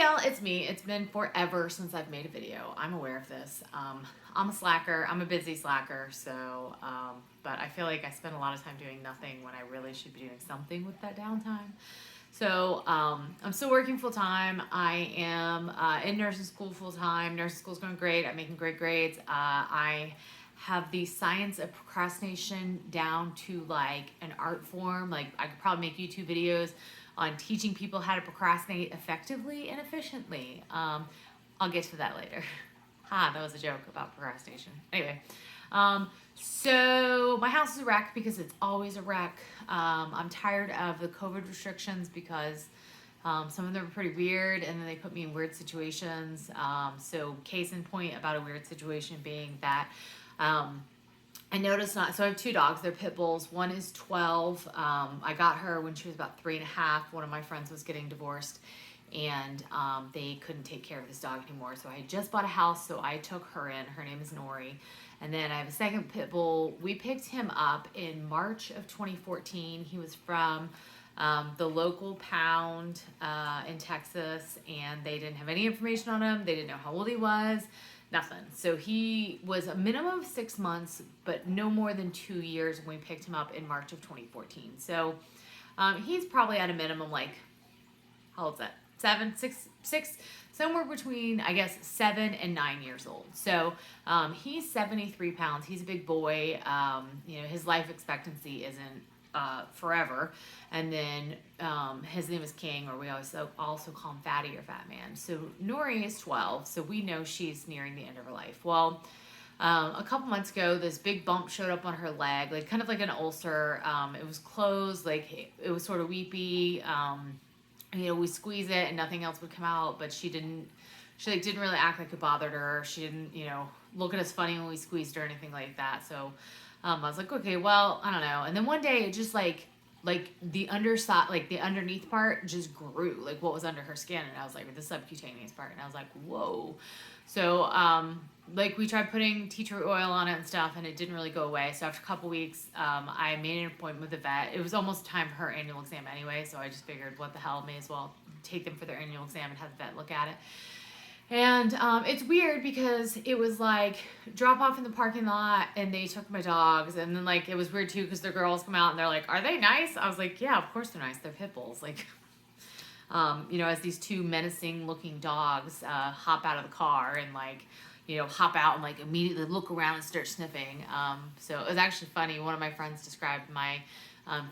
y'all, it's me. It's been forever since I've made a video. I'm aware of this. I'm a slacker. I'm a busy slacker. So, but I feel like I spend a lot of time doing nothing when I really should be doing something with that downtime. So, I'm still working full time. I am in nursing school full time. Nursing school's going great. I'm making great grades. I have the science of procrastination down to like an art form. Like I could probably make YouTube videos on teaching people how to procrastinate effectively and efficiently. I'll get to that later. Ha, that was a joke about procrastination. Anyway, so my house is a wreck because it's always a wreck. I'm tired of the COVID restrictions because some of them are pretty weird, and then they put me in weird situations. So case in point about a weird situation being that I noticed not. So I have two dogs. They're pit bulls. One is 12. I got her when she was about 3.5. One of my friends was getting divorced, and they couldn't take care of this dog anymore. So I had just bought a house, so I took her in. Her name is Nori. And then I have a second pit bull. We picked him up in March of 2014. He was from the local pound in Texas, and they didn't have any information on him. They didn't know how old he was, nothing. So he was a minimum of 6 months, but no more than 2 years when we picked him up in March of 2014. So he's probably at a minimum, like, how old is that? 7, 6, somewhere between, I guess, 7 and 9 years old. So he's 73 pounds. He's a big boy. His life expectancy isn't forever. And then his name is King, or we also call him Fatty or Fat Man. So Nori is 12, so we know she's nearing the end of her life. Well, a couple months ago, this big bump showed up on her leg, like kind of like an ulcer. It was closed, like it was sort of weepy. We squeeze it and nothing else would come out, but she didn't really act like it bothered her. She didn't, look at us funny when we squeezed her or anything like that. So I was like, okay, well, I don't know. And then one day it just like the underside, like the underneath part just grew, like what was under her skin. And I was like, the subcutaneous part. And I was like, whoa. So, we tried putting tea tree oil on it and stuff, and it didn't really go away. So after a couple weeks, I made an appointment with the vet. It was almost time for her annual exam anyway, so I just figured, what the hell, may as well take them for their annual exam and have the vet look at it. And it's weird because it was like drop off in the parking lot, and they took my dogs, and then it was weird too because the girls come out and they're like, "Are they nice?" I was like, "Yeah, of course they're nice. They're pit bulls." As these two menacing looking dogs hop out of the car and hop out and immediately look around and start sniffing. So it was actually funny. One of my friends described my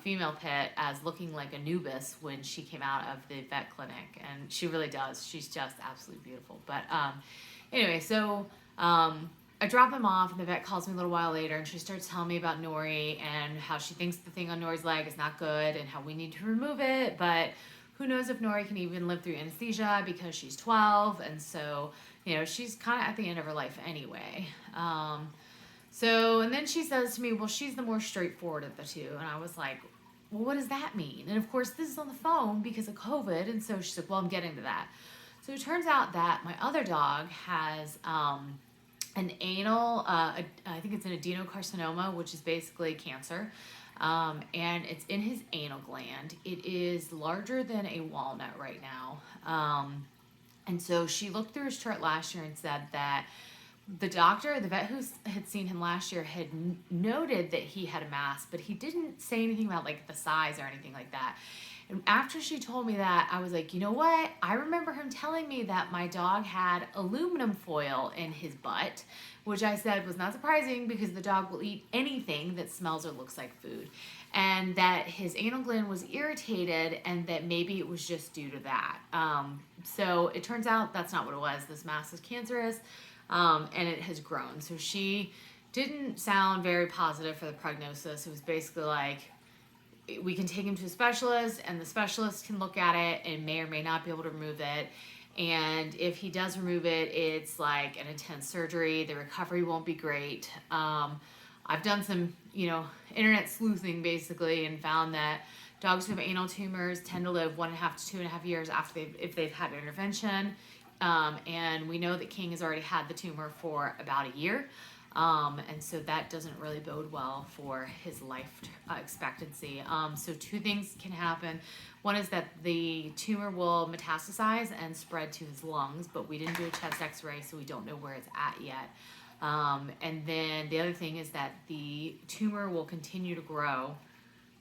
female pet as looking like Anubis when she came out of the vet clinic, and she really does. She's just absolutely beautiful. But anyway, so I drop him off, and the vet calls me a little while later, and she starts telling me about Nori and how she thinks the thing on Nori's leg is not good and how we need to remove it, but who knows if Nori can even live through anesthesia because she's 12, and so, she's kind of at the end of her life anyway. And then she says to me, well, she's the more straightforward of the two, and I was like, well, what does that mean? And of course, this is on the phone because of COVID, and so she's like, well, I'm getting to that. So it turns out that my other dog has an anal, I think it's an adenocarcinoma, which is basically cancer. And it's in his anal gland. It is larger than a walnut right now. And so she looked through his chart last year and said that the vet who had seen him last year had noted that he had a mass, but he didn't say anything about the size or anything like that. And after she told me that, I was like, you know what? I remember him telling me that my dog had aluminum foil in his butt, which I said was not surprising because the dog will eat anything that smells or looks like food. And that his anal gland was irritated, and that maybe it was just due to that. So it turns out that's not what it was. This mass is cancerous, and it has grown. So she didn't sound very positive for the prognosis. It was basically like, we can take him to a specialist, and the specialist can look at it and may or may not be able to remove it. And if he does remove it, it's like an intense surgery. The recovery won't be great. I've done some, internet sleuthing basically, and found that dogs who have anal tumors tend to live 1.5 to 2.5 years if they've had intervention. And we know that King has already had the tumor for about a year. And so that doesn't really bode well for his life expectancy. So two things can happen. One is that the tumor will metastasize and spread to his lungs, but we didn't do a chest x-ray, so we don't know where it's at yet. And then the other thing is that the tumor will continue to grow.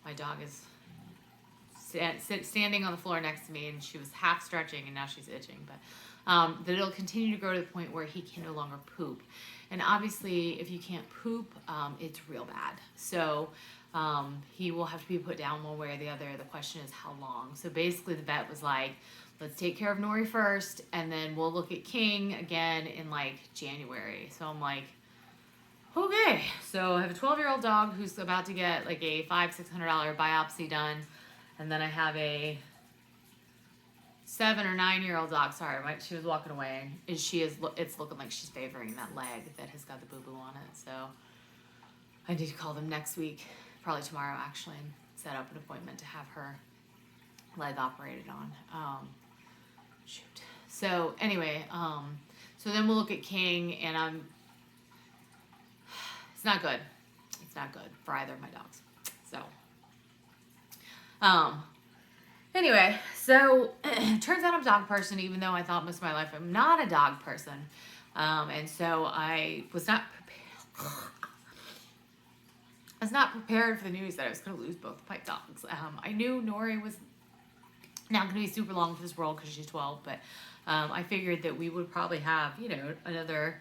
My dog is standing on the floor next to me, and she was half stretching, and now she's itching. But that it'll continue to grow to the point where he can no longer poop. And obviously, if you can't poop, it's real bad. So he will have to be put down one way or the other. The question is how long. So basically, the vet was like, let's take care of Nori first, and then we'll look at King again in like January. So I'm like, okay. So I have a 12-year-old dog who's about to get like a $500-$600 biopsy done. And then I have a 7 or 9-year-old dog. Sorry, she was walking away. It's looking like she's favoring that leg that has got the boo-boo on it. So I need to call them next week, probably tomorrow actually, and set up an appointment to have her leg operated on. Shoot. So anyway, so then we'll look at King, and it's not good. It's not good for either of my dogs. So. Anyway, so it turns out I'm a dog person, even though I thought most of my life I'm not a dog person. And so I was not prepared for the news that I was going to lose both my dogs. I knew Nori was not going to be super long for this world because she's 12, but I figured that we would probably have, another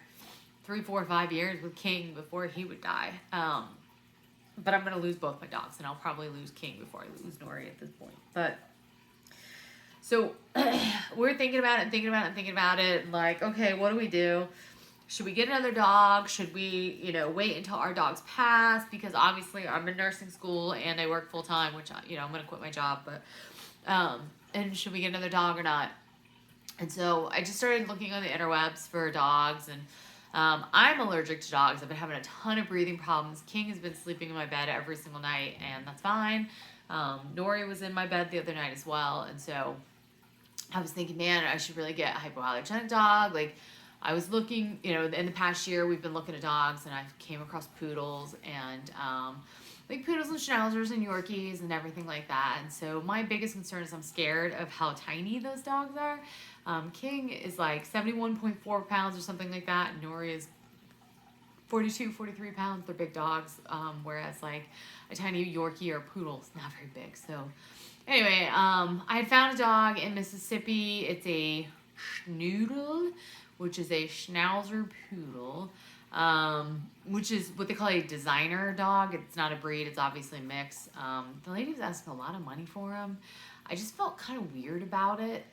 3, 4, 5 years with King before he would die. But I'm going to lose both my dogs, and I'll probably lose King before I lose Nori at this point. But so we're thinking about it, like, okay, what do we do? Should we get another dog? Should we, wait until our dogs pass? Because obviously I'm in nursing school and I work full time, which, I'm going to quit my job. But, and should we get another dog or not? And so I just started looking on the interwebs for dogs, and I'm allergic to dogs. I've been having a ton of breathing problems. King has been sleeping in my bed every single night, and that's fine. Nori was in my bed the other night as well, and so I was thinking, man, I should really get a hypoallergenic dog. Like, I was looking, in the past year, we've been looking at dogs, and I came across poodles, and like poodles and schnauzers and Yorkies and everything like that. And so my biggest concern is I'm scared of how tiny those dogs are. King is like 71.4 pounds or something like that. And Nori is 42, 43 pounds. They're big dogs. Whereas like a tiny Yorkie or poodle is not very big. So anyway, I had found a dog in Mississippi. It's a Schnoodle, which is a Schnauzer poodle, which is what they call a designer dog. It's not a breed. It's obviously a mix. The lady was asking a lot of money for him. I just felt kind of weird about it.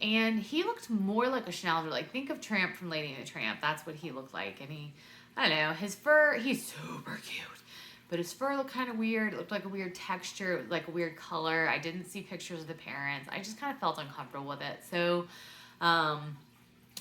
And he looked more like a Schnauzer. Like, think of Tramp from Lady and the Tramp. That's what he looked like. And I don't know, his fur, he's super cute. But his fur looked kind of weird. It looked like a weird texture, like a weird color. I didn't see pictures of the parents. I just kind of felt uncomfortable with it. So, I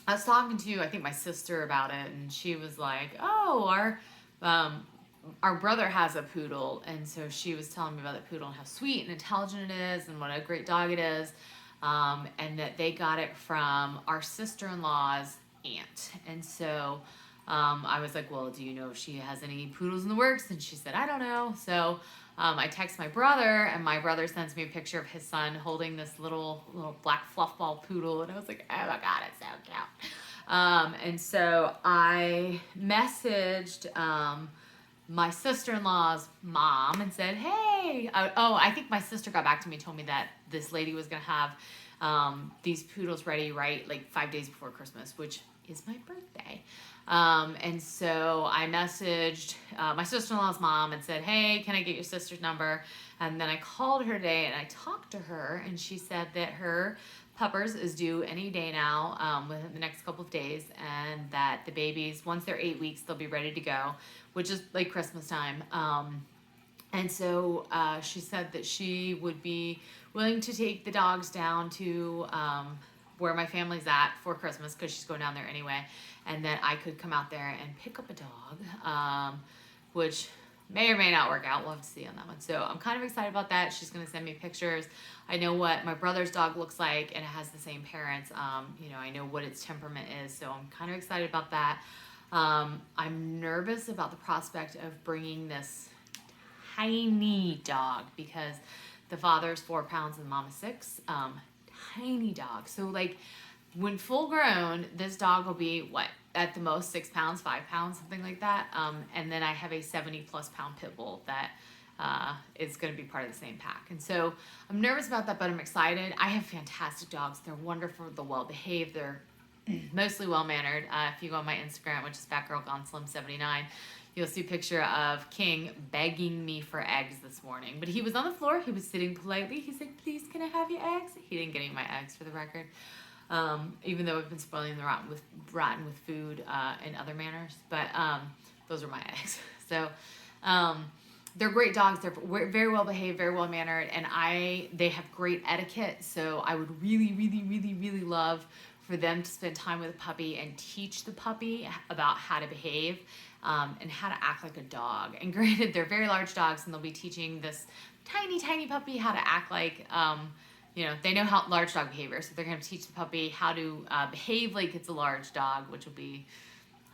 was talking to, I think, my sister about it, and she was like, oh, our brother has a poodle. And so she was telling me about the poodle and how sweet and intelligent it is and what a great dog it is. And that they got it from our sister-in-law's aunt. And so I was like, well, do you know if she has any poodles in the works? And she said, I don't know. So I text my brother, and my brother sends me a picture of his son holding this little black fluff ball poodle. And I was like, oh my God, it's so cute. And so I messaged my sister-in-law's mom and said, hey, I think my sister got back to me and told me that this lady was going to have these poodles ready, right, like 5 days before Christmas, which is my birthday. And so I messaged my sister-in-law's mom and said, hey, can I get your sister's number? And then I called her today and I talked to her, and she said that her puppers is due any day now, within the next couple of days, and that the babies, once they're 8 weeks, they'll be ready to go, which is like Christmas time. And so she said that she would be willing to take the dogs down to where my family's at for Christmas, because she's going down there anyway, and that I could come out there and pick up a dog, which may or may not work out. We'll have to see on that one. So I'm kind of excited about that. She's going to send me pictures. I know what my brother's dog looks like, and it has the same parents. I know what its temperament is, so I'm kind of excited about that. I'm nervous about the prospect of bringing this tiny dog because the father's 4 pounds and the mom is 6. Tiny dog. So like when full grown, this dog will be what? At the most 6 pounds, 5 pounds, something like that. And then I have a 70+ pound pit bull that is going to be part of the same pack. And so I'm nervous about that, but I'm excited. I have fantastic dogs. They're wonderful. They're well behaved. They're mostly well mannered. If you go on my Instagram, which is FatGirlGoneSlim79, you'll see a picture of King begging me for eggs this morning. But he was on the floor. He was sitting politely. He's like, please, can I have your eggs? He didn't get any of my eggs, for the record. Even though I've been spoiling them rotten with food and other manners. But those are my eggs. So they're great dogs. They're very well behaved, very well mannered, and they have great etiquette. So I would really, really, really, really love for them to spend time with a puppy and teach the puppy about how to behave and how to act like a dog. And granted, they're very large dogs, and they'll be teaching this tiny, tiny puppy how to act like, they know how large dog behavior. So they're going to teach the puppy how to behave like it's a large dog, which will be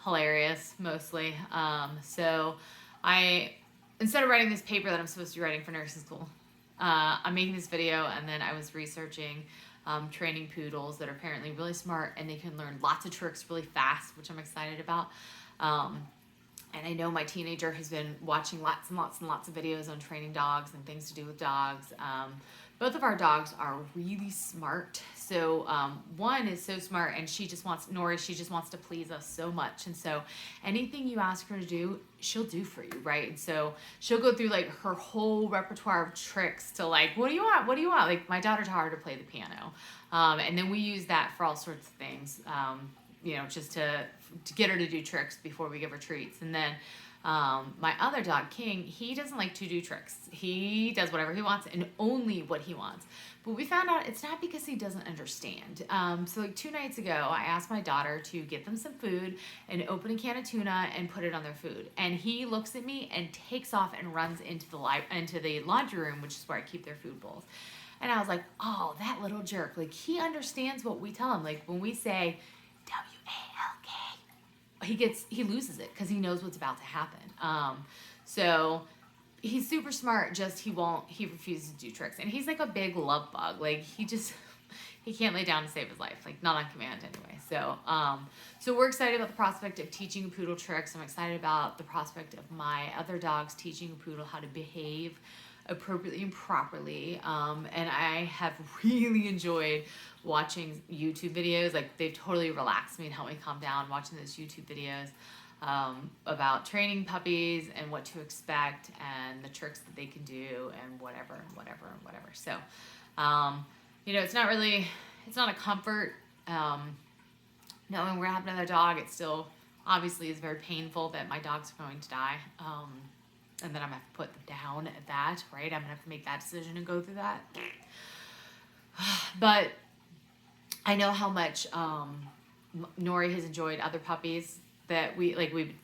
hilarious, mostly. So instead of writing this paper that I'm supposed to be writing for nursing school, I'm making this video, and then I was researching training poodles that are apparently really smart, and they can learn lots of tricks really fast, which I'm excited about. And I know my teenager has been watching lots and lots and lots of videos on training dogs and things to do with dogs. Both of our dogs are really smart. So one is so smart, and she just wants to please us so much. And so anything you ask her to do, she'll do for you, right? And so she'll go through like her whole repertoire of tricks to like, what do you want? What do you want? Like my daughter taught her to play the piano. And then we use that for all sorts of things, just to get her to do tricks before we give her treats. And then my other dog, King, he doesn't like to do tricks. He does whatever he wants and only what he wants. But we found out it's not because he doesn't understand. So like 2 nights ago, I asked my daughter to get them some food and open a can of tuna and put it on their food. And he looks at me and takes off and runs into the laundry room, which is where I keep their food bowls. And I was like, oh, that little jerk. Like he understands what we tell him. Like when we say W-A-L-K, he loses it because he knows what's about to happen. So he's super smart, just he refuses to do tricks. And he's like a big love bug. Like he can't lay down to save his life, like not on command anyway. So we're excited about the prospect of teaching a poodle tricks. I'm excited about the prospect of my other dogs teaching a poodle how to behave appropriately and properly. And I have really enjoyed watching YouTube videos. Like they've totally relaxed me and helped me calm down watching those YouTube videos about training puppies and what to expect and the tricks that they can do and whatever. So, it's not a comfort knowing we're having another dog. It still obviously is very painful that my dogs are going to die. And then I'm going to have to put them down at that, right? I'm going to have to make that decision and go through that. But I know how much Nori has enjoyed other puppies that we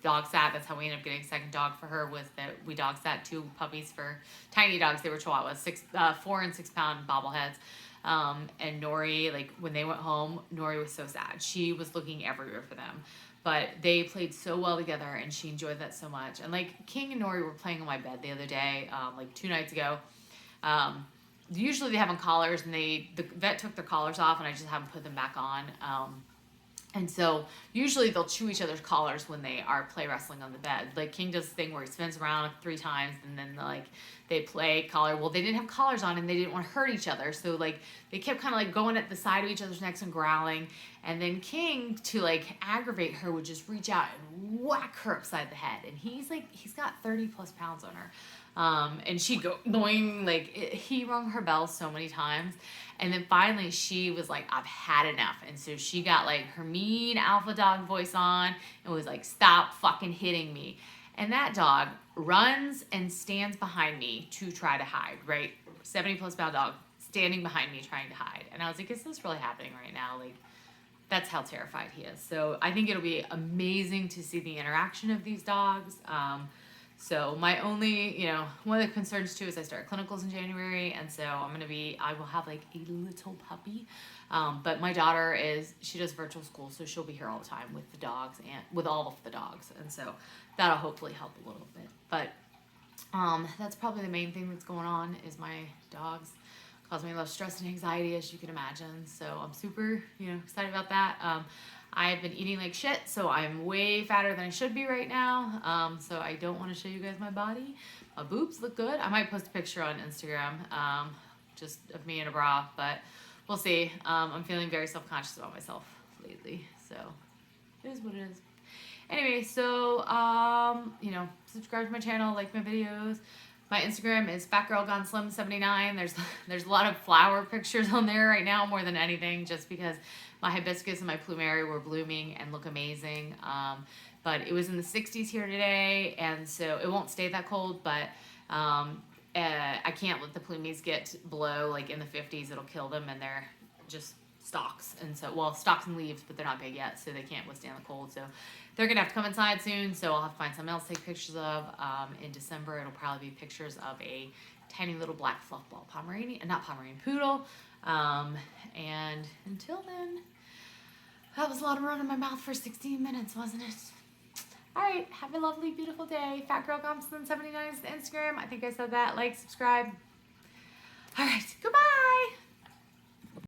dog sat. That's how we ended up getting a second dog for her, was that we dog sat 2 puppies for tiny dogs. They were Chihuahuas, 4 and 6 pound bobbleheads. And Nori, like when they went home, Nori was so sad. She was looking everywhere for them. But they played so well together, and she enjoyed that so much. And like King and Nori were playing on my bed the other day, like 2 nights ago. Usually they have on collars, and the vet took their collars off, and I just haven't put them back on. And so usually they'll chew each other's collars when they are play wrestling on the bed. Like King does the thing where he spins around 3 times, and then they play collar. Well, they didn't have collars on, and they didn't want to hurt each other. So like they kept kind of like going at the side of each other's necks and growling. And then King, to like aggravate her, would just reach out and whack her upside the head. And he's got 30+ pounds on her. And she'd go going, he rung her bell so many times. And then finally she was like, I've had enough. And so she got like her mean alpha dog voice on and was like, stop fucking hitting me. And that dog runs and stands behind me to try to hide, right? 70+ pound dog standing behind me trying to hide. And I was like, is this really happening right now? Like, that's how terrified he is. So I think it'll be amazing to see the interaction of these dogs. So my only, one of the concerns too is I start clinicals in January, and so I will have like a little puppy. But my daughter she does virtual school, so she'll be here all the time with the dogs and with all of the dogs, and so that'll hopefully help a little bit. But that's probably the main thing that's going on is my dogs cause me a lot of stress and anxiety, as you can imagine. So I'm super, excited about that. I've been eating like shit, so I'm way fatter than I should be right now. So I don't want to show you guys my body. My boobs look good. I might post a picture on Instagram, just of me in a bra, but we'll see. I'm feeling very self-conscious about myself lately, so it is what it is. Anyway, so, subscribe to my channel, like my videos. My Instagram is fatgirlgoneslim79. There's a lot of flower pictures on there right now more than anything, just because my hibiscus and my plumeria were blooming and look amazing. But it was in the 60s here today, and so it won't stay that cold, but I can't let the plumies get below, like in the 50s. It'll kill them, and they're just stalks. And so, well, stalks and leaves, but they're not big yet, so they can't withstand the cold. So they're gonna have to come inside soon, so I'll have to find something else to take pictures of. In December, it'll probably be pictures of a tiny little black fluffball poodle. And until then, that was a lot of run in my mouth for 16 minutes, wasn't it? All right, have a lovely, beautiful day. FatGirlGoneslim79 is the Instagram. I think I said that. Like, subscribe. All right, goodbye.